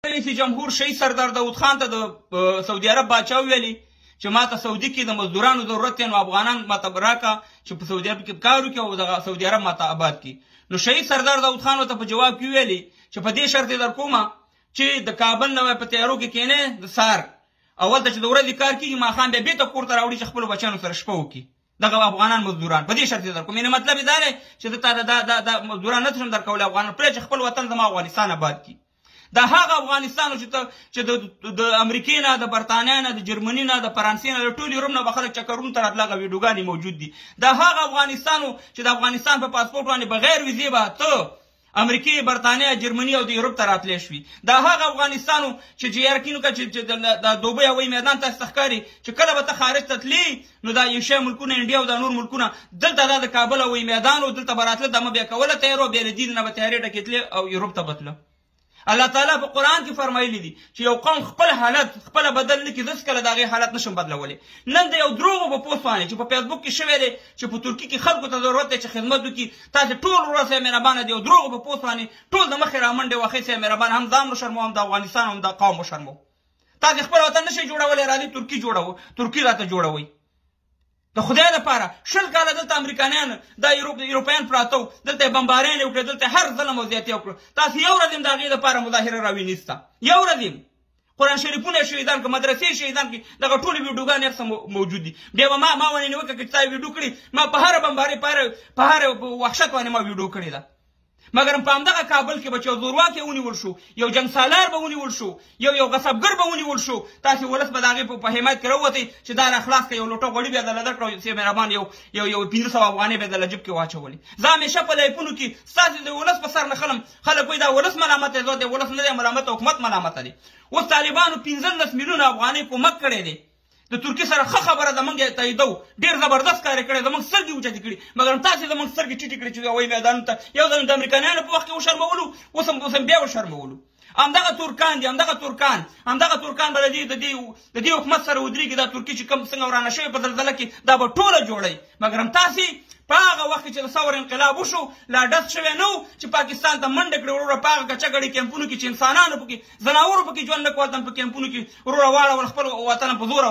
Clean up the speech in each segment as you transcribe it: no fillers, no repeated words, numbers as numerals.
رئیس جمهور شهید سردار داود خان ته د سعودي عرب باچا ویلي چې ما ته سعودي کې د مزدورانو ضرورت دی نو افغانان ما ته راکړه چې په سعودي عرب کې کار وکړي او د سعودي عرب ما ته آباد کړي. نو شهید سردار داود خان ورته په جواب کې ویلي چې په دې شرط یې در کومه چې د کابل نه په تیارو کې کښېنې د سهار اول ته چې د ورځې کار کېږي ماښام بیا بېرته کور ته راوړي چې خپلو بچیانو سره شپه وکړي. دغه افغانان مزدوران په دې شرط یې در کوم. یعنې مطلب یې دا دی چې د دا مزدوران نه شم درکولی افغانان پرېږده چې خپل وطن زما افغانستان آباد کړي. دا هغه افغانستان چې د امریکې نه د برطانیې نه د جرمني نه د فرانسې نه د ټول یورپ نه به خلک چکرونو ته راتله هغه ویډیوګانې موجود دي. دا هغه افغانستان و چې د افغانستان په پاسپورټ باندې بغیر ویزې به ته امریکې برطانیې جرمني او د یورپ ته راتلی شوي. دا هغه افغانستان و چې یقین وکړه چې د دوبۍ هوایي میدان تاسو ته ښکاري چې کله به ته خارج ته تلې نو دا ایشیا ملکونه انډیا او دا نور ملکونه دلته دا د کابل هوایي میدان و دلته به راتله دمه بیا کوله تیار و بیا له دې نه به تیارې ډکېتلې او یورپ ته به تله. الله تعالی په قرآن کې فرمایلی دي چې یو قوم خپل حالت خپله بدل نه کړي زه هېڅکله د هغې حالت نشم بدلولی. نن د یو دروغو په پوسټ باندې چې په فیسبوک کې شوی دی چې په ترکي کې خلکو ته ضرورت دی چې خدمت وکړي تاسې ټول ورځ یې مهربانه د یو دروغو په پوسټ باندې ټول د مخې رامنډې واخیستې یې مهربانه هم ځان وشرمو هم د افغانستان هم د قوم وشرمو. تاسې خپل وطن نشئ جوړولی راځئ ترکي جوړوو ترکي راته جوړوئ. د خدای لپاره 20 کاله دلته امریکایان دا یوروپیان پراته وو دلته یې بمبارۍ وکړې دلته هر ظلم او زیاتي وکړه. تاسو یو ورځ هم د هغې لپاره مظاهره راوینیسته یو ورځ هم قرآن شریفونه یې شهیدان کړه مدرسې شهیدان کړي دغه ټولې ویډیوګانې هر څه موجود دي. بیا به ما ونې نیوکه کړې چې تا ویډیو کړي ما په هره بمبارۍ په هر وحشت باندې ما ویډیو کړې ده. مګر په همدغه کابل کې به چې یو زورواکی ونیول شو یو جنګ سالار به ونیول شو یو غصبګر به ونیول شو تاسې ولس به د هغې په حمایت کې راووتئ چې دا را خلاص کړه یو لوټه غوړي بیا دله درکړه چې مهربان یو 1500 افغانۍ بیا دله جب کې واچولې. زه همیشه په لایفونو کې ستاسې د ولس په سر نه خلم خلک وایي دا ولس ملامت دی د ولس نه دی ملامت حکومت ملامته دی. اوس طالبانو 15 میلیونه افغانۍ کومک کړی دی د ترکي سره ښه خبره ده موږ یې تاییدوو ډېر زبردست کار یې کړی زموږ سترګې اوچتې کړي مګر تاسې زموږ سترګې ټیټې کړي چې هوایي میدانونو ته یو ځل د امریکایانو په وخت کې وشرمولو اوس هم بیا وشرمولو. همدغه ترکان دي همدغه ترکان به د دې حکومت سره ودرېږي دا ترکي چې کوم څنګه ورانه شوی په زلزله کې دا به ټوله جوړوي. مګر هم تاسې په هغه وخت کې چې د ثور انقلاب وشو لا ډز شوی نه و چې پاکستان ته منډه کړې وروره په هغه کچه ګړې کیمپونو کې چې انسانانو پکې ځناورو پکې ژوند نه کوه په کیمپونو کې وروره واړول خپل وطن په زوره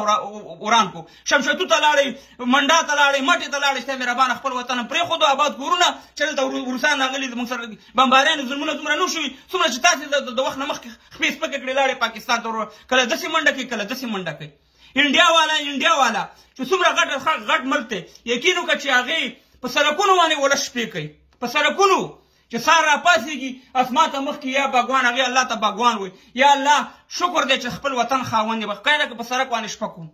وران کړو. شمشتو ته لاړئ منډا ته لاړئ مټې ته لاړئ ستا مهربانه خپل وطن پرېښودو آباد کورونه چې دلته روسان راغلي زموږ سره بمباریانو ظلمونه دومره نه شوي څومره چې تاسې د وخت نه مخکې خپې سپکې کړې لاړې پاکستان ته وروره کله داسې منډه کوي کله داسې منډه کوي. انډیا والا چې څومره غټ ملک دی یقین وکړه چې هغې په سړکونو باندې ولس شپې کوي په سړکونو چې سهار راپاڅېږي اسمان ته مخکې یا باګوان هغې الله ته باګوان وایي یا الله شکر دی چې خپل وطن خاوند دی بخیر که په سړک باندې شپه کوم.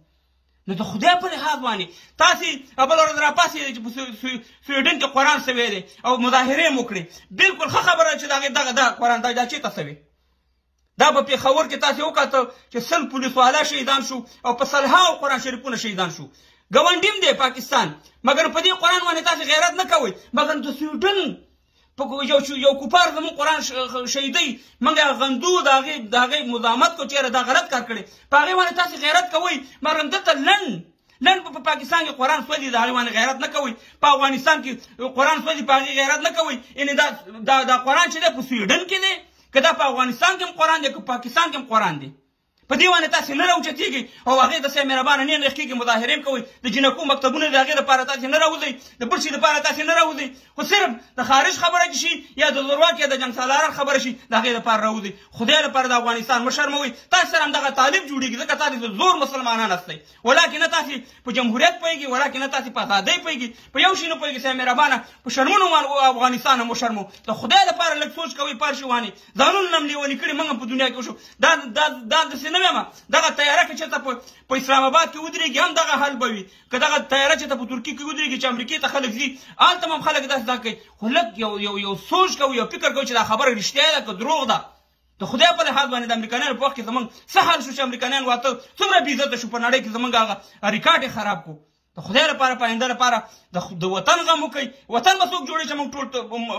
نو د خدای په لحاظ باندې تاسې بله ورځ راپاڅېږئ چې په سویډن کې قرآن سوی دی او مظاهرې مو کړې بلکل ښه خبره چې د هغې دغه قرآن دا چېرته سوی دا په پېښور کې تاسې وکاته چې 100 پولیس والا شهیدان شو او په سلهاو قرآن شریفونه شهیدان شو. ګاونډي دی پاکستان مګر په دې قرآن باندې تاسې غیرت نه کوئ. مګر د سویډن یو کوپار زموږ قرآن شهیدوي موږ غندو د هغې مزاحمت کو چېرې دا غلط کار کړی په هغې باندې تاسې غیرت کوئ. مګر دلته لنډ په پاکستان کې قرآن سوځي د هغې باندې غیرت نه کوئ. په افغانستان کې قرآن سوځي په هغې غیرت نه کوئ. یعنې دا قرآن چې دی په سویډن کې دی که دا په افغانستان کې هم قرآن دی که په پاکستان کې هم قرآن دی په دې باندې تاسې نه راوچتېږئ او هغې داسې مهربانه نه نېغ کېږي مظاهرې هم کوئ. د جنکو مکتبونه د هغې لپاره تاسې نه راوځئ د بل شي لپاره تاسې نه راوځئ خو صرف د خارج خبره چې شي یا د زورواک یا د جنګ سالاران خبره شي د هغې لپاره راوځئ. خدای لپاره د افغانستان مه شرموئ. تاسې سره همدغه طالب جوړېږي ځکه تاسې د زور مسلمانان هستئ ولکن نه تاسې په جمهوریت پوهېږي ولکن نه تاسې په ازادۍ پوهېږي په یو شي نه پوهېږي صاحب مهربانه په شرمونو افغانستان هم وشرمو. د خدای لپاره لږ سوچ کوئ پارشي وانې ځانونه هم لیوني کړي موږ هم په دنیا کې وشو دا داسې نه ویمه دغه تیاره کې چېرته په اسلام آباد کې ودرېږي هم دغه حل به وي که دغه تیاره چېرته په ترکي کې ودرېږي چې امریکې ته خلک ځي هلته هم خلک داسې دا کوي خو لږ یو سوچ کوي یو فکر کوي چې دا خبره رښتیا ده که دروغ ده. د خدای په لحاظ باندې د امریکایانو په وخت کې زموږ څه حال شو چې امریکایان واته څومره بېعزته شو په نړۍ کې زموږ هغه ریکارډ یې خراب کړو. د خدای لپاره په آینده لپاره د وطن غم وکړئ. وطن به څوک جوړوي چې موږ ټول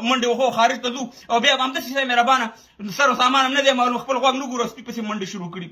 منډې وهو خارج ته ځو او بیا به همداسې مهربانه سر و سامان هم نه دی معلوم خپل غوږ نه ګورو سپي پسې منډې شروع کړي.